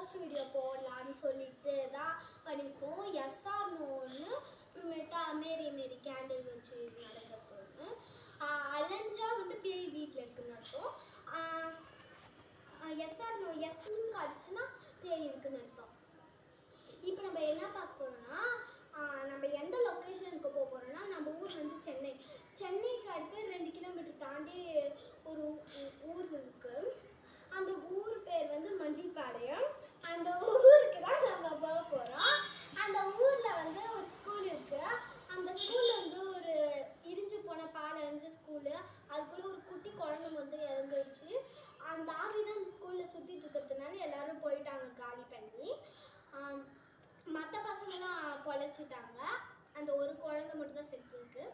First video போடலான்னு சொல்லிட்டு தான் பண்ணியிருக்கோம். எஸ்ஆர் நோன்னு அப்புறமேட்டா மேரி கேண்டில் வச்சு நடக்கிறதுன்னு அலைஞ்சா வந்து பேய் வீட்டில் இருக்குன்னு அர்த்தம். எஸ்ஆர் நோ எஸ்ன்னு காட்டுச்சுன்னா பேய் இருக்குன்னு அர்த்தம். இப்போ நம்ம என்ன பார்க்க போகிறோம்னா நம்ம எந்த லொக்கேஷனுக்கு போக போகிறோம்னா நம்ம ஊர் வந்து சென்னைக்கு அடுத்து 2 கிலோமீட்டர் தாண்டி ஒரு ஊர் இருக்குது. அந்த ஊர் பேர் வந்து மண்டிப்பாளையம். அந்த ஊருக்கு தான் நம்ம போக போகிறோம். அந்த ஊரில் வந்து ஒரு ஸ்கூல் இருக்குது. அந்த ஸ்கூலில் வந்து ஒரு இடிஞ்சு போன பாலடைஞ்ச ஸ்கூலு. அதுக்குள்ளே ஒரு குட்டி குழந்தை வந்து இறந்துருச்சு. அந்த ஆவி தான் அந்த ஸ்கூலில் சுற்றிட்டு இருக்கிறதுனால எல்லாரும் போயிட்டாங்க காலி பண்ணி. மற்ற பசங்களாம் பொழைச்சிட்டாங்க. அந்த ஒரு குழந்தை மட்டும் தான் செத்து இருக்கு.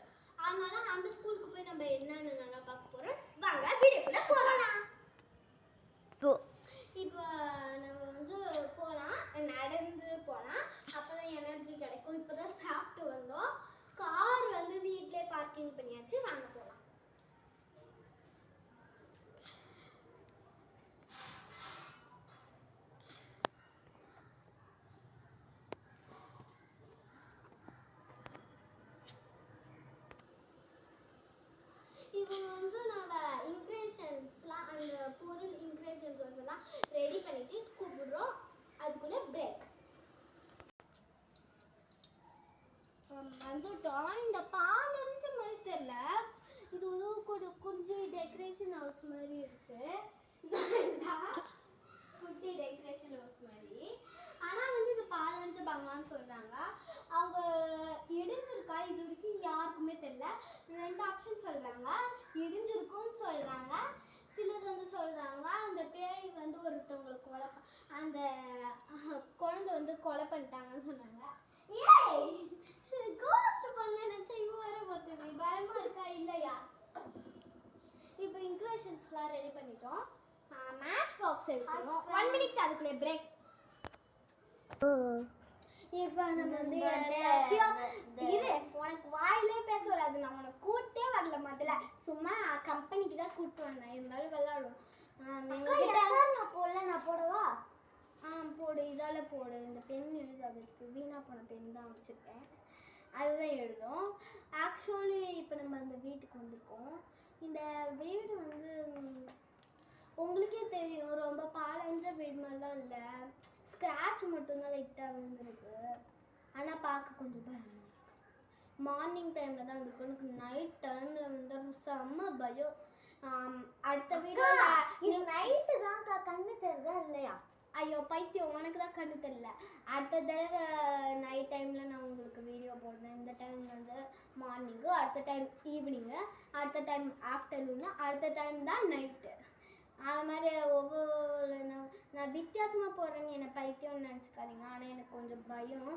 அதனால அந்த ஸ்கூலுக்கு போய் நம்ம என்னன்னு நல்லா பார்க்க போகிறோம். வாங்க வீடியோக்குள்ள போகலாம். இப்போ நம்ம வந்து போகலாம், நடந்து போகலாம். அப்போ தான் எனர்ஜி கிடைக்கும். இப்போ தான் சாப்பிட்டு வந்தோம். கார் வந்து வீட்டிலே பார்க்கிங் பண்ணியாச்சு. வாங்க போகலாம். இவங்க வந்து நம்ம இன்க்ரீஷன்ஸ்லாம் அந்த பொருள் இன்க்ரீஷன்ஸ் அதெல்லாம் ரெடி பண்ணிட்டு கூப்பிடுறோம். அதுக்குள்ளே பிரேக் வந்துட்டோம். இந்த பால் அரைஞ்ச மாதிரி தெரியல. இது ஒரு கொஞ்சம் டெக்கரேஷன் ஹவுஸ் மாதிரி இருக்கு. குட்டி டெக்கரேஷன் ஹவுஸ் மாதிரி. ஆனால் வந்து இது பாலஞ்ச பங்களான்னு சொல்கிறாங்க. அவங்க இடிஞ்சிருக்கா இது வரைக்கும் யாருக்குமே தெரியல. 2 ஆப்ஷன் சொல்கிறாங்க. இடிஞ்சிருக்குன்னு சொல்கிறாங்க. சிலர் வந்து சொல்கிறாங்க அந்த பேய் வந்து ஒருத்தவங்களை அந்த குழந்தை வந்து கொலை பண்ணிட்டாங்கன்னு சொன்னாங்க. ஏய் கோஸ்ட் பண்ண நினச்சா இவ வேற பார்த்துது. பயமாக இருக்கா இல்லையா? இப்போ இன்க்ரேஷன்ஸ்லாம் ரெடி பண்ணிட்டோம். மேட்ச் பாக்ஸ் எடுக்கணும். 1 மினிட் அதுக்குள்ளே பிரேக். இப்போ நம்ம வந்து உனக்கு வாயிலே பேச வராது. நான் உனக்கு கூட்டே வரல. முதல்ல சும்மா கம்பெனிக்கு தான் கூப்பிட்டு வந்தேன். இருந்தாலும் விளையாடும். நான் போடவா? போடு. இதால போடு. இந்த பென் எழுதாதுக்கு வீணா போன பென் தான் வச்சுருக்கேன். அதுதான் எழுதும். ஆக்சுவலி இப்போ நம்ம அந்த வீட்டுக்கு வந்திருக்கோம். இந்த வீடு வந்து உங்களுக்கே தெரியும், ரொம்ப பாலஞ்ச வீடு மாதிரிலாம் இல்லை. ஸ்க்ராட்ச் மட்டும்தான் லைட்டாக விழுந்துருக்கு. ஆனால் பார்க்க கொஞ்சம் பயமாக இருக்கு. மார்னிங் டைமில் தான் இருக்கும். எனக்கு நைட் டைமில் வந்து செம்ம பயம். அடுத்த வீடியோ இது நைட்டு தான் கண்ணு தெரியுதா இல்லையா? ஐயோ பைத்தியம், உனக்கு தான் கண்ணு தெரியல. அடுத்த தடவை நைட் டைமில் நான் உங்களுக்கு வீடியோ போடுறேன். இந்த டைம் வந்து மார்னிங்கு, அடுத்த டைம் ஈவினிங்கு, அடுத்த டைம் ஆஃப்டர்நூனு, அடுத்த டைம் தான் நைட்டு. அது மாதிரி ஒவ்வொரு நான் வித்தியாசமாக போகிறேன்னு என்னை பைத்தியம்னு நினச்சிக்காதீங்க. ஆனால் எனக்கு கொஞ்சம் பயம்.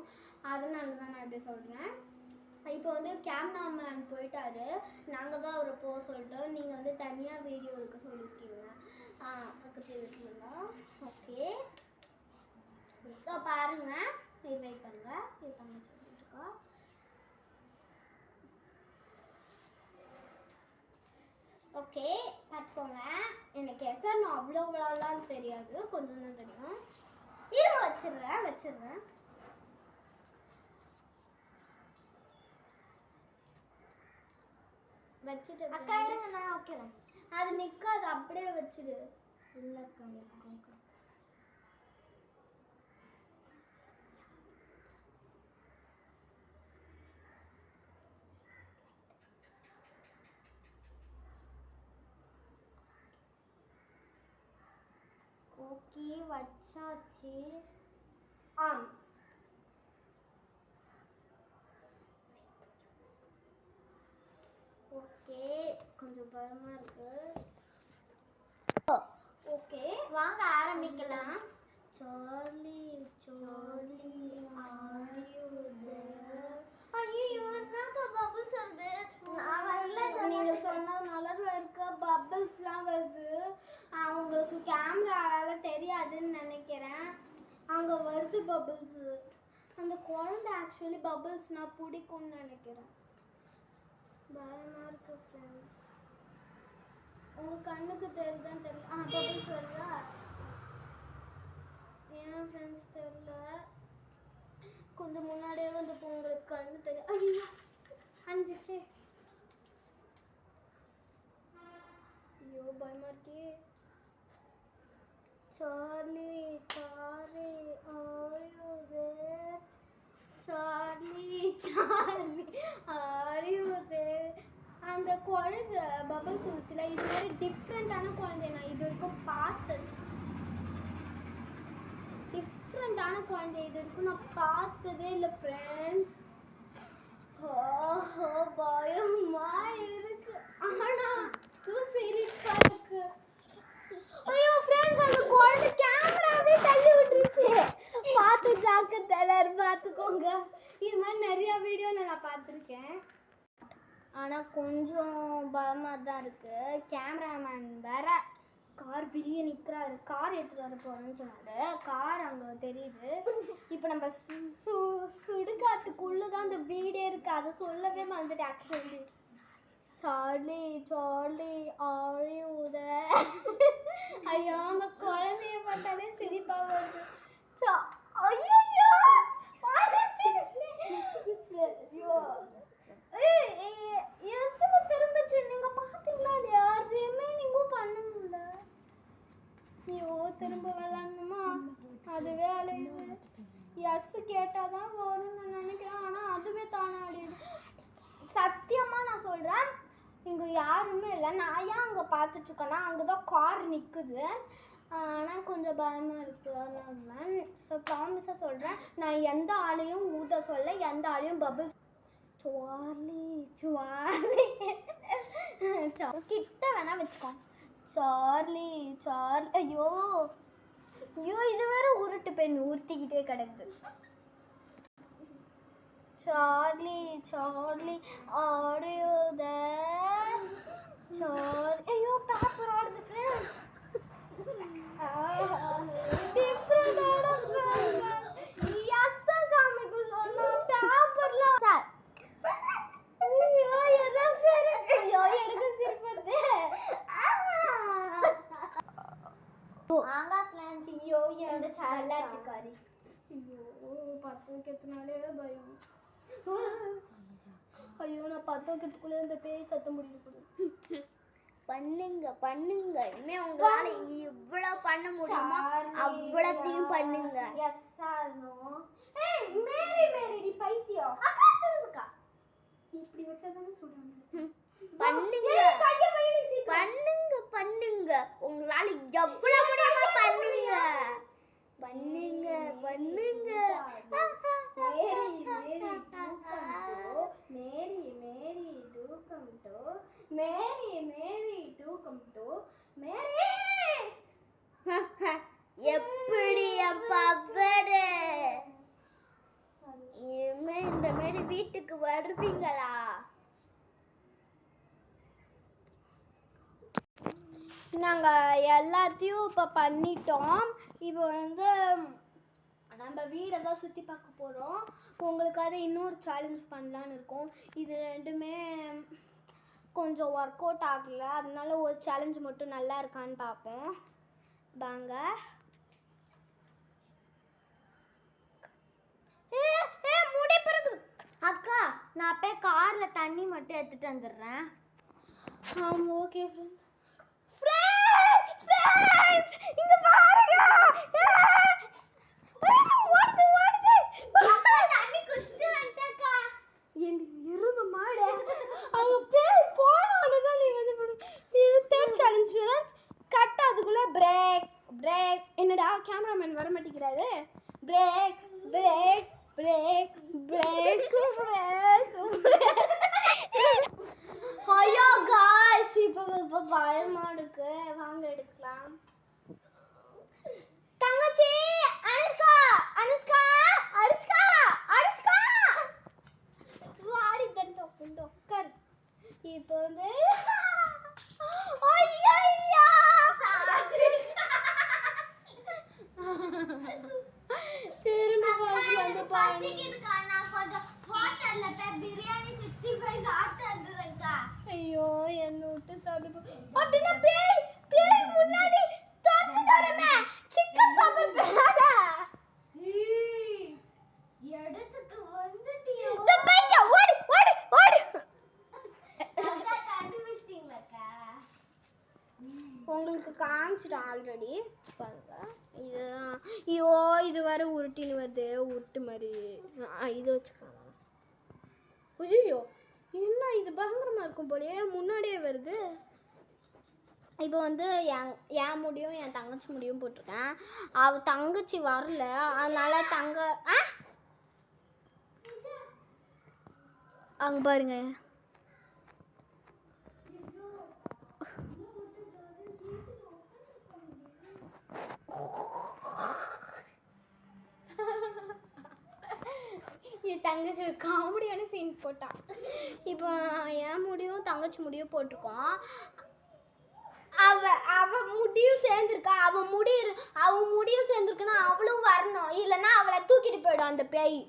அதனால தான் நான் இப்படி சொல்கிறேன். இப்போ வந்து கேமராமேன் போயிட்டாரு. நாங்கள் தான் அவரை போக சொல்லிட்டோம். நீங்கள் வந்து தனியாக வீடியோ எடுக்க சொல்லியிருக்கீங்க. பக்கத்து வீட்டில். ஓகே இப்போ பாருங்கள். இது வெயிட் பண்ணுங்கள். இது பண்ண சொல்லிட்டுருக்கா. ஓகே பார்த்துக்கோங்க. எனக்கு எஸ்ஆர் நான் அவ்வளோலாம் தெரியாது. கொஞ்சம் தான் தெரியும். இருங்க வச்சிடுறேன் வச்சுட்டு அக்கா இருங்க நான் வைக்கிறேன். அது நிற்காது. அப்படியே வச்சுடு. இல்லைக்கா இருக்கா. ஓகே வச்சாச்சு. ஓகே கொஞ்சம் பயமாக இருக்கு. ஓகே வாங்க ஆரம்பிக்கலாம். Charlie are you there? ஐயோ என்னக்கா பபிள்ஸ் வருது? நீங்க சொன்னதுனால இருக்க பபிள்ஸ்லாம் வருது. அவங்களுக்கு கேமரால தெரியாதுன்னு நினைக்கிறேன். அங்கே வருது பபிள்ஸ். அந்த குழந்தை ஆக்சுவலி பபிள்ஸ்னா பிடிக்கும்னு நினைக்கிறேன். பயமா இருக்கு ஃப்ரெண்ட்ஸ். உங்க கண்ணுக்கு தெரியுதான்னு தெரியல. பபிள்ஸ் வருதா? ஏன் ஃப்ரெண்ட்ஸ் தெரியல, கொஞ்சம் முன்னாடியே வந்து உங்களுக்கு கண்ணு தெரியும். ஐயோ அஞ்சிச்சு. ஐயோ பயமா இருக்கே. Charlie Charlie are you there? Charlie Charlie are you there? அந்த குழந்தை பபுள் சொல்லுச்சுல, இது மாதிரி டிஃப்ரெண்டான குழந்தை நான் இது வரைக்கும் பார்த்தது. டிஃப்ரெண்டான குழந்தை இது வரைக்கும் நான் பார்த்ததே இல்லை ஃப்ரெண்ட்ஸ். பயமா இருக்கு, ஆனா சிரிப்பா இருக்கு. ஐயோ ஃப்ரெண்ட்ஸ், அந்த குழந்தை கேமராவே தள்ளி விட்டுருச்சு. பார்த்து ஜாக்கிரதை, எல்லாரும் பார்த்துக்கோங்க. இது மாதிரி நிறைய வீடியோவில் நான் பார்த்துருக்கேன். ஆனால் கொஞ்சம் பயமாக தான் இருக்குது. கேமராமேன் வேற கார் வெளியே நிற்கிறாரு. கார் எடுத்துகிட்டு வர போகிறேன்னு சொன்னார். கார் அங்கே தெரியுது. இப்போ நம்ம சுடுகாட்டுக்குள்ளே தான் அந்த வீடே இருக்குது. அதை சொல்லவே மறந்துட்டேன் actually. Charlie Charlie are you there? ஐயோ அந்த குழந்தைய பார்த்தாலே சிரிப்பா வருது. ஐயோ திரும்பிச்சு. நீங்க பாத்தீங்களா இல்லையா? ரிமைனிங்கும் பண்ண முடியல. ஐயோ திரும்ப விளாடணுமா? அதுவே அலையுது. எஸ் கேட்டாதான் வரும்னு நினைக்கிறேன், ஆனா அதுவே தானே அடையுது. சத்தியமா நான் சொல்றேன், இங்கே யாருமே இல்லை. நான் ஏன் அங்கே பார்த்துட்ருக்கேன்னா அங்கே தான் கார் நிற்குது. ஆனால் கொஞ்சம் பயமாக இருக்குது. அதனால ஸோ ப்ராமிஸாக சொல்கிறேன், நான் எந்த ஆளையும் ஊத சொல்ல, எந்த ஆளையும் பபிள்ஸ் சுவார்லி சுவார்லி கிட்ட வேணா வச்சுக்கோ. சார்லி சார்லி ஐயோ ஐயோ இது வேற உருட்டு பெண் ஊற்றிக்கிட்டே கிடக்குது. Charlie Charlie are you there? Charlie ஐயோ பேப்பர் ஆடுது ஃப்ரெண்ட்ஸ். டிஃபரண்ட் ஆடுது. எஸ் காமிக்கு சொன்னா பேப்பர்லாம் சார். ஐயோ எதா சரி. ஐயோ எனக்கு சிரிப்பது. ஆங்க ஃப்ரெண்ட்ஸ். ஐயோ இந்த சாலாட்டுக்காரி. ஐயோ பத்துக்கு எத்தனாலே பயம். ஐயோ நான் 10 வருஷத்துக்குள்ளே இந்த பேய் சத்த முடியுது. பண்ணுங்க பண்ணுங்க, இனிமே உங்களால இவ்வளவு பண்ண முடியுமா அவ்வளத்தையும் பண்ணுங்க. Yes sir no. ஏய் மேரி மேரி டி பைத்தியம். அக்கா சொல்லுங்க. இப்படி வச்சா தான சொல்றாங்க. பண்ணுங்க கைய வைடி சீக்கிரம். பண்ணுங்க பண்ணுங்க, உங்களால எவ்வளவு முடியுமா பண்ணுங்க. பண்ணுங்க பண்ணுங்க. எப்படி அப்பாடு இந்த மாதிரி வீட்டுக்கு வருவீங்களா? நாங்கள் எல்லாத்தையும் இப்போ பண்ணிட்டோம். இப்போ வந்து நம்ம வீடை தான் சுற்றி பார்க்க போகிறோம். உங்களுக்காக இன்னொரு சேலஞ்ச் பண்ணலான்னு இருக்கோம். இது ரெண்டுமே கொஞ்சம் ஒர்க் அவுட் ஆகலை, அதனால ஒரு சேலஞ்ச் மட்டும் நல்லா இருக்கான்னு பார்ப்போம். வாங்க. முடி பிறகு அக்கா நான் போய் காரில் தண்ணி மட்டும் எடுத்துகிட்டு வந்துடுறேன். ஓகே ஃப்ரெண்ட்ஸ், இங்க பாருங்க. ஓடுது ஓடுது. தண்ணி குடிச்சிட்டு வந்துட்டேன்க்கா. என் எருமை மாடு அங்க பேய் போனவனே தான் நீ வந்து தேர்ட் சேலஞ்ச் ஃப்ரெண்ட்ஸ். கட் அதுக்குள்ள பிரேக் பிரேக். என்னடா கேமராமேன் வர மாட்டேங்கிறாரு. Break break break break break. ஐயோ गाइस இப்போ பயமா இருக்கு. வாங்க எடுக்கலாம். தங்கச்சி அனுஷ்கா அனுஷ்கா அனுஷ்கா அனுஷ்கா வாடி தண்டோ குண்டோ கர். இப்போ வந்து ஐயா திரும்ப வந்து பசிக்குதுக்கா. நான் கொஞ்சம் ஹோட்டல்ல போய் பிரியாணி 65 சாப்பிட்டு வந்துறேன்க்கா. ஐயோ என்ன விட்டு சாப்பிடு. அப்படினா பேய் பேய் முன்னாடி தோத்து வரமே சிக்கன் சாப்பிடுறாடா. காமிச்சிட்டேன் ஆல்ரெடி பாருங்க. இதுதான். ஐயோ இது வேற உருட்டின்னு வருது உருட்டு மாதிரி. இது வச்சுக்கோங்க. ஐயோ என்ன இது பயங்கரமாக இருக்கும் போலயே முன்னாடியே வருது. இப்போ வந்து என் முடியும் என் தங்கச்சி முடியும் போட்டிருக்கேன். அவள் தங்கச்சி வரல, அதனால அங்கே பாருங்க. என் தங்கச்சி ஒரு காமெடியான சீன் போட்டான். இப்போ என் முடியும் தங்கச்சி முடியும் போட்டிருக்கோம். அவ முடியும் சேர்ந்துருக்கா. அவன் முடியும் சேர்ந்துருக்குன்னா அவளும் வரணும், இல்லைன்னா அவளை தூக்கிட்டு போயிடும் அந்த பேய்.